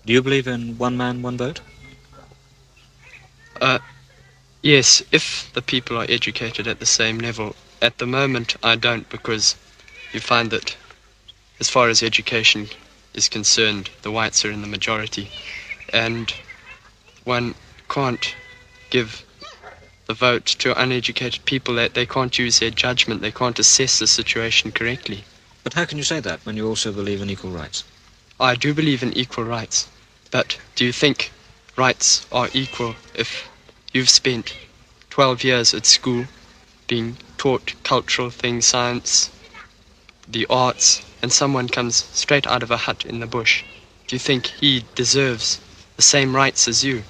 Do you believe in one man, one vote? Yes, if the people are educated at the same level. At the moment, I don't, because you find that as far as education is concerned, the whites are in the majority, and one can't give the vote to uneducated people that they can't use their judgment, they can't assess the situation correctly. But how can you say that when you also believe in equal rights? I do believe in equal rights, but do you think rights are equal if you've spent 12 years at school being taught cultural things, science, the arts, and someone comes straight out of a hut in the bush? Do you think he deserves the same rights as you?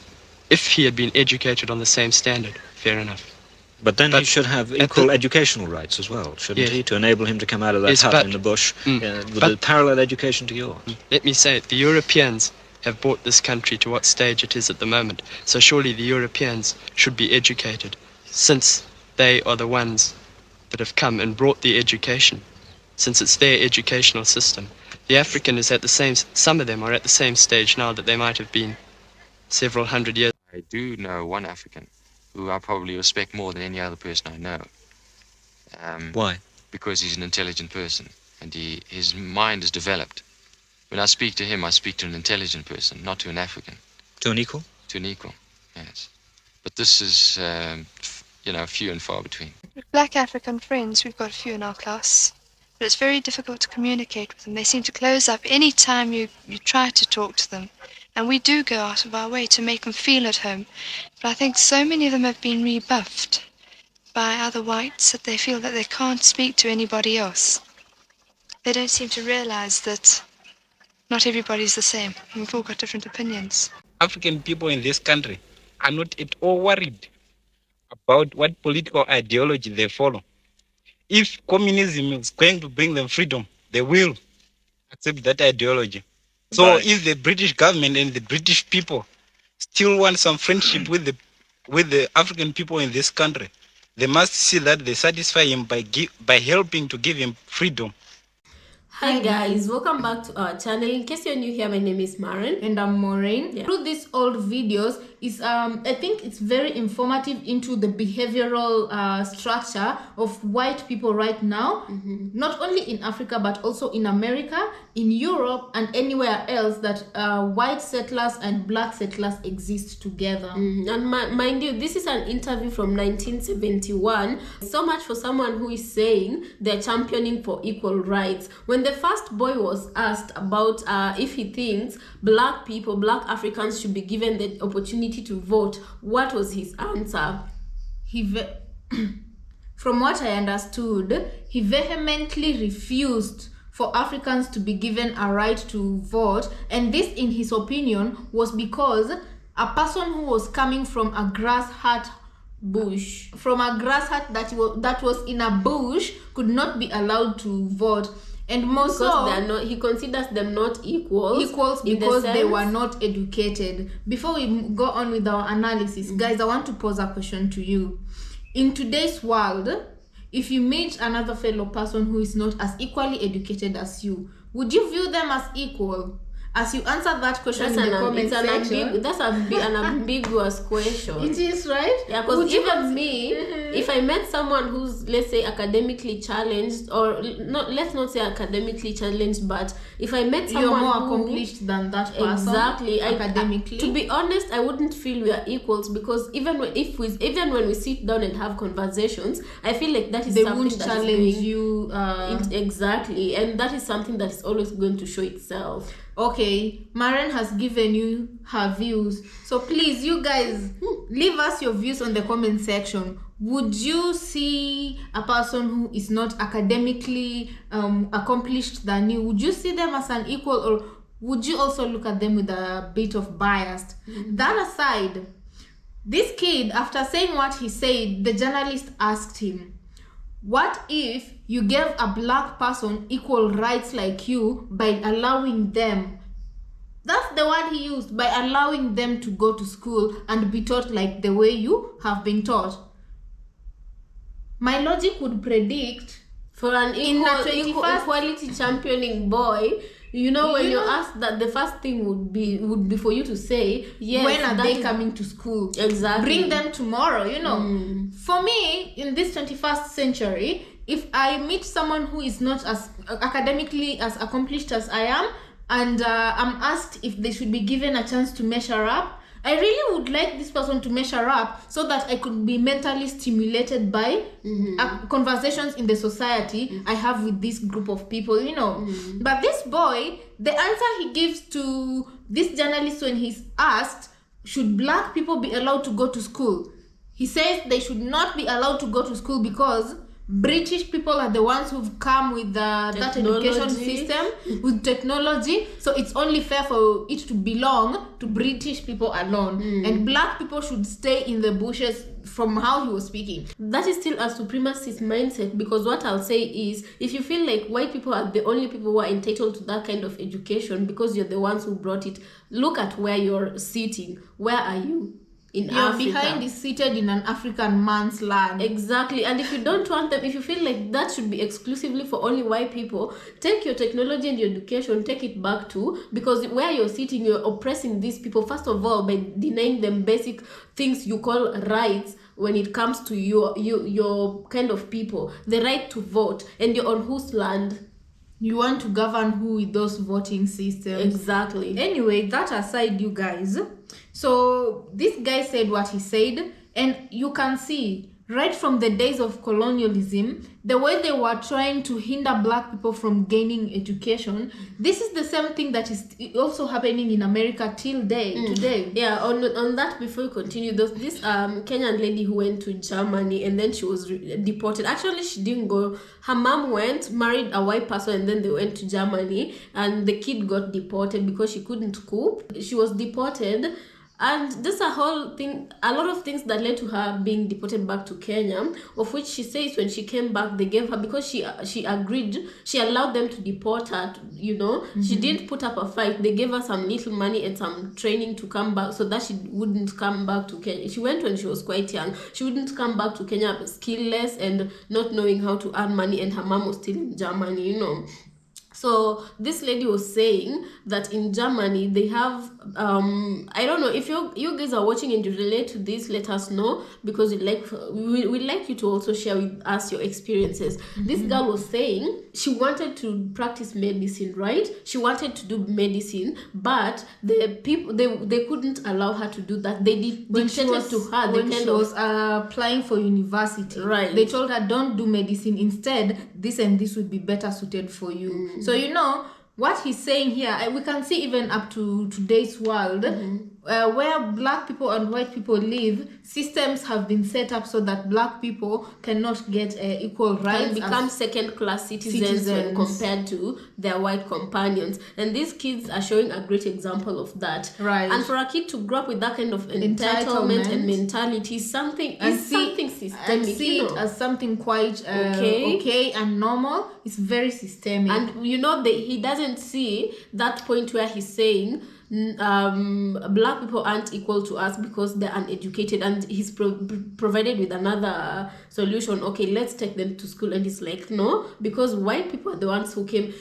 If he had been educated on the same standard, fair enough. But then he should have equal educational rights as well, shouldn't he? To enable him to come out of that hut in the bush with a parallel education to yours. Let me say it, the Europeans have brought this country to what stage it is at the moment. So surely the Europeans should be educated, since they are the ones that have come and brought the education, since it's their educational system. The African is at the same, some of them are at the same stage now that they might have been several hundred years. I do know one African who I probably respect more than any other person I know. Why? Because he's an intelligent person and his mind is developed. When I speak to him, I speak to an intelligent person, not to an African. To an equal? To an equal, yes. But this is, few and far between. Black African friends, we've got a few in our class, but it's very difficult to communicate with them. They seem to close up any time you try to talk to them. And we do go out of our way to make them feel at home. But I think so many of them have been rebuffed by other whites that they feel that they can't speak to anybody else. They don't seem to realize that not everybody's the same. We've all got different opinions. African people in this country are not at all worried about what political ideology they follow. If communism is going to bring them freedom, they will accept that ideology. So if the British government and the British people still want some friendship with the African people in this country, they must see that they satisfy him by helping to give him freedom. Hi guys, welcome back to our channel. In case you're new here, my name is Maren and I'm Maureen. Yeah. Through these old videos is I think it's very informative into the behavioral structure of white people right now, not only in Africa but also in America, in Europe, and anywhere else that white settlers and black settlers exist together. And mind you, this is an interview from 1971. So much for someone who is saying they're championing for equal rights. When the first boy was asked about if he thinks black people, black Africans should be given the opportunity to vote, what was his answer? From what I understood, he vehemently refused for Africans to be given a right to vote, and this, in his opinion, was because a person who was coming from a grass hut bush, that was in a bush, could not be allowed to vote. And more so, he considers them not equals because they were not educated. Before we go on with our analysis, guys, I want to pose a question to you. In today's world, if you meet another fellow person who is not as equally educated as you, would you view them as equal? As you answer that question in the comment section, that's an ambiguous question. It is, right? Yeah, because even me, if I met someone who's, let's say, academically challenged, or not, let's not say academically challenged, but if I met someone you're more accomplished than that person, exactly, academically. To be honest, I wouldn't feel we are equals, because even when we sit down and have conversations, I feel like that is they something won't that challenge you. Exactly, and that is something that is always going to show itself. Okay, Maren has given you her views, so please, you guys, leave us your views on the comment section. Would you see a person who is not academically accomplished than you, would you see them as an equal, or would you also look at them with a bit of bias? That aside, this kid, after saying what he said, the journalist asked him, what if you gave a black person equal rights like you by allowing them, that's the word he used, by allowing them to go to school and be taught like the way you have been taught? My logic would predict for an equality championing boy, When you ask that, the first thing would be for you to say, yes, when are they coming to school? Exactly. Bring them tomorrow, For me, in this 21st century, if I meet someone who is not as academically as accomplished as I am, and I'm asked if they should be given a chance to measure up, I really would like this person to measure up so that I could be mentally stimulated by conversations in the society I have with this group of people, But this boy, the answer he gives to this journalist when he's asked, should black people be allowed to go to school? He says they should not be allowed to go to school because British people are the ones who've come with that education system, with technology. So it's only fair for it to belong to British people alone. And black people should stay in the bushes, from how he was speaking. That is still a supremacist mindset, because what I'll say is, if you feel like white people are the only people who are entitled to that kind of education because you're the ones who brought it, look at where you're sitting. Where are you? In Your Africa. behind is seated in an African man's land. Exactly. And if you don't want them, if you feel like that should be exclusively for only white people, take your technology and your education, take it back to, because where you're sitting, you're oppressing these people, first of all, by denying them basic things you call rights when it comes to your kind of people, the right to vote, and you're on whose land? You want to govern who with those voting systems. Exactly. Anyway, that aside, you guys. So this guy said what he said, and you can see right from the days of colonialism, the way they were trying to hinder black people from gaining education. This is the same thing that is also happening in America till today. Yeah, on that, before we continue, this Kenyan lady who went to Germany and then she was deported. Actually, she didn't go. Her mom went, married a white person, and then they went to Germany, and the kid got deported because she couldn't cope. She was deported. And there's a whole thing, a lot of things that led to her being deported back to Kenya, of which she says when she came back, they gave her, because she agreed, she allowed them to deport her, She didn't put up a fight. They gave her some little money and some training to come back so that she wouldn't come back to Kenya. She went when she was quite young. She wouldn't come back to Kenya skillless and not knowing how to earn money, and her mom was still in Germany, So this lady was saying that in Germany they have, I don't know, if you guys are watching and you relate to this, let us know, because we'd like you to also share with us your experiences. This girl was saying she wanted to practice medicine, right? She wanted to do medicine, but the people, they couldn't allow her to do that. They dictated to her when she was applying for university. Right. They told her, don't do medicine. Instead, this and this would be better suited for you. So what he's saying here, we can see even up to today's world, where black people and white people live, systems have been set up so that black people cannot get equal rights and become second-class citizens when compared to their white companions. And these kids are showing a great example of that. Right. And for a kid to grow up with that kind of entitlement and mentality is something systemic. And see it as something quite okay and normal. It's very systemic. And he doesn't see that point where he's saying black people aren't equal to us because they're uneducated, and he's provided with another solution. Okay, let's take them to school. And he's like, no, because white people are the ones who came,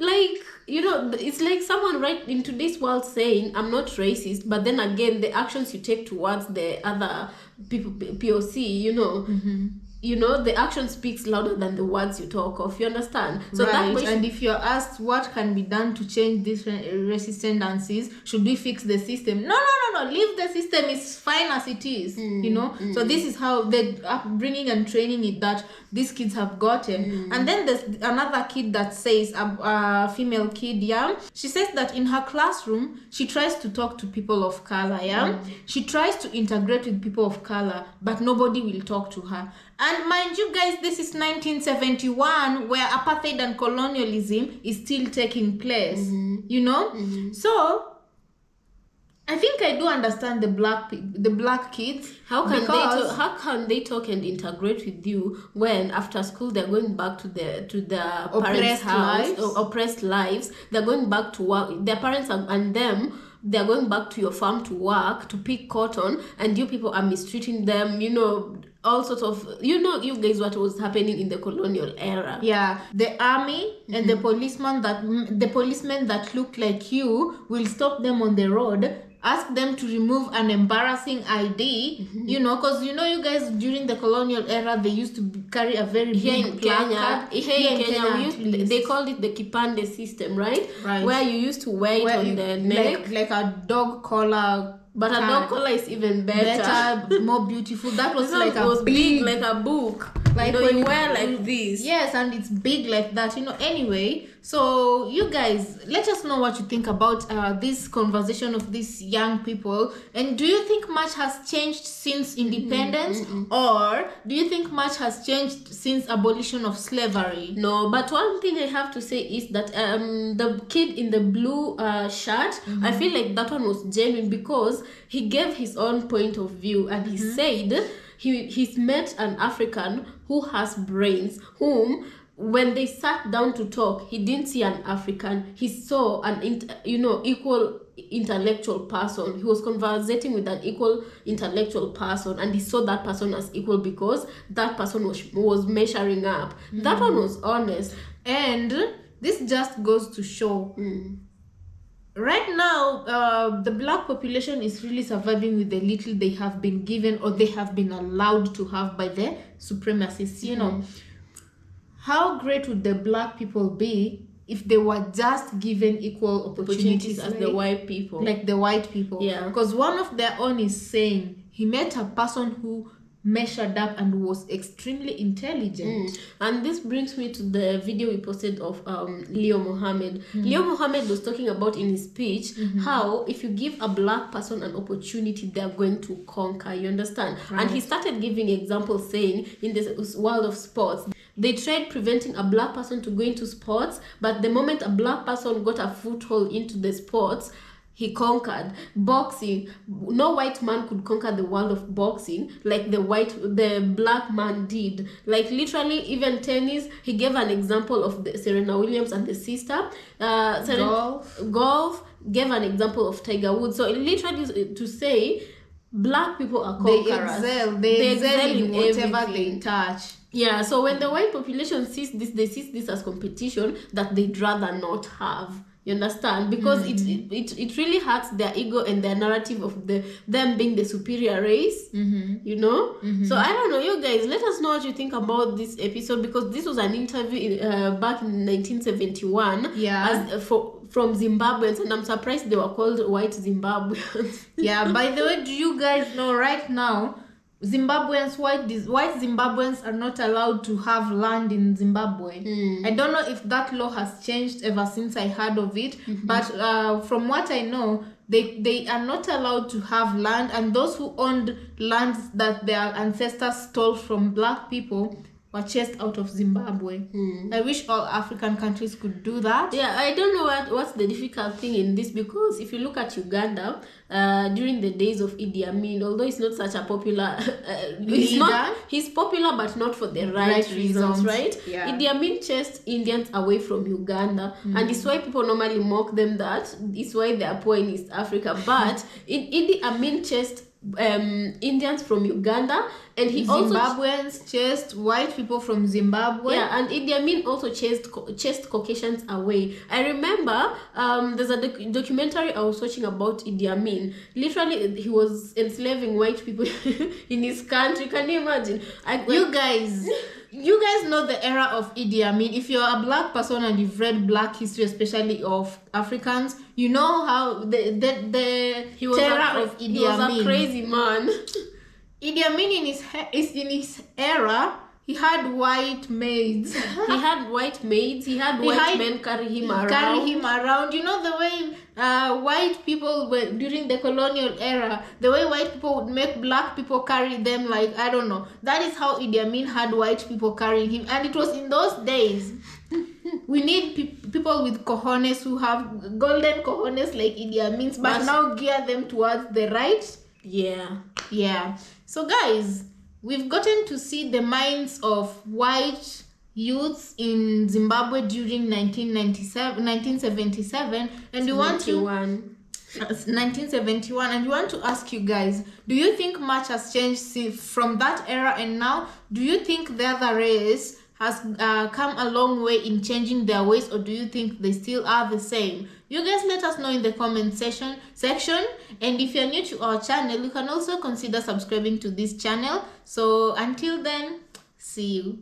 it's like someone right in today's world saying, I'm not racist, but then again, the actions you take towards the other people, POC, the action speaks louder than the words you talk of. You understand? So right. And if you're asked what can be done to change these racist tendencies, should we fix the system? No. Leave the system. It's fine as it is. So this is how the upbringing and training it that these kids have gotten. And then there's another kid that says, a female kid, she says that in her classroom she tries to talk to people of color. She tries to integrate with people of color, but nobody will talk to her. And mind you guys, this is 1971, where apartheid and colonialism is still taking place, So I think I do understand the black kids. How can they talk and integrate with you when after school they're going back to their parents' house, oppressed lives? They're going back to work. Their parents and them they're going back to your farm to work, to pick cotton, and you people are mistreating them, all sorts of, you guys, what was happening in the colonial era. Yeah, the army and the policemen that look like you will stop them on the road, ask them to remove an embarrassing ID, because you guys during the colonial era, they used to carry a very big placard. Here in Kenya, they called it the kipande system, right? Where you used to wear it on the neck. Like a dog collar. But a dog collar is even better, more beautiful. That was like a big, like a book. Like when you wear like this. Yes, and it's big like that. Anyway, so you guys, let us know what you think about this conversation of these young people. And do you think much has changed since independence, or do you think much has changed since abolition of slavery? No, but one thing I have to say is that the kid in the blue shirt, I feel like that one was genuine because he gave his own point of view, and he said he's met an African who has brains, whom when they sat down to talk, he didn't see an African, he saw an equal intellectual person. He was conversating with an equal intellectual person, and he saw that person as equal because that person was measuring up. That one was honest. And this just goes to show right now, the black population is really surviving with the little they have been given or they have been allowed to have by the supremacists. How great would the black people be if they were just given equal opportunities as the white people? Like the white people. Yeah. Because one of their own is saying he met a person who measured up and was extremely intelligent. And this brings me to the video we posted of Leo Mohammed. Leo Mohammed was talking about in his speech how if you give a black person an opportunity, they're going to conquer, you understand? Right. And he started giving examples saying in this world of sports, they tried preventing a black person to go into sports, but the moment a black person got a foothold into the sports, he conquered. Boxing, no white man could conquer the world of boxing like the black man did. Like literally, even tennis, he gave an example of the Serena Williams and the sister. Golf gave an example of Tiger Woods. So literally to say, black people are conquerors. They excel in whatever they touch. Yeah, so when the white population sees this, they see this as competition that they'd rather not have. You understand? Because it really hurts their ego and their narrative of them being the superior race. So I don't know, you guys, let us know what you think about this episode, because this was an interview back in 1971 from Zimbabweans, and I'm surprised they were called white Zimbabweans. Yeah, by the way, do you guys know right now Zimbabweans, white Zimbabweans are not allowed to have land in Zimbabwe. I don't know if that law has changed ever since I heard of it, but from what I know, they are not allowed to have land, and those who owned lands that their ancestors stole from black people were chased out of Zimbabwe. I wish all African countries could do that. Yeah, I don't know what's the difficult thing in this, because if you look at Uganda, during the days of Idi Amin, although he's not such a popular he's popular, but not for the right reasons, right? Yeah. Idi Amin chased Indians away from Uganda, and it's why people normally mock them, that it's why they are poor in East Africa. But Idi Amin chased Indians from Uganda, and he Zimbabweans chased white people from Zimbabwe. Yeah, and Idi Amin also chased Caucasians away. I remember there's a documentary I was watching about Idi Amin. Literally, he was enslaving white people in his country. Can you imagine? You guys know the era of Idi Amin. If you're a black person and you've read black history, especially of Africans, you know how the terror of Idi Amin. He was a crazy man. Idi Amin in his era, he had white maids. He had white men carry him around. You know the way white people were during the colonial era, the way white people would make black people carry them, like, I don't know. That is how Idi Amin had white people carrying him. And it was in those days. We need people with cojones, who have golden cojones like Idi Amin's, but now gear them towards the right. Yeah. So guys, we've gotten to see the minds of white youths in Zimbabwe during 1977, and we want to 1971, and we want to ask you guys, do you think much has changed from that era and now? Do you think the other race has come a long way in changing their ways, or do you think they still are the same? You guys let us know in the comment section, and if you're new to our channel, you can also consider subscribing to this channel. So until then, see you.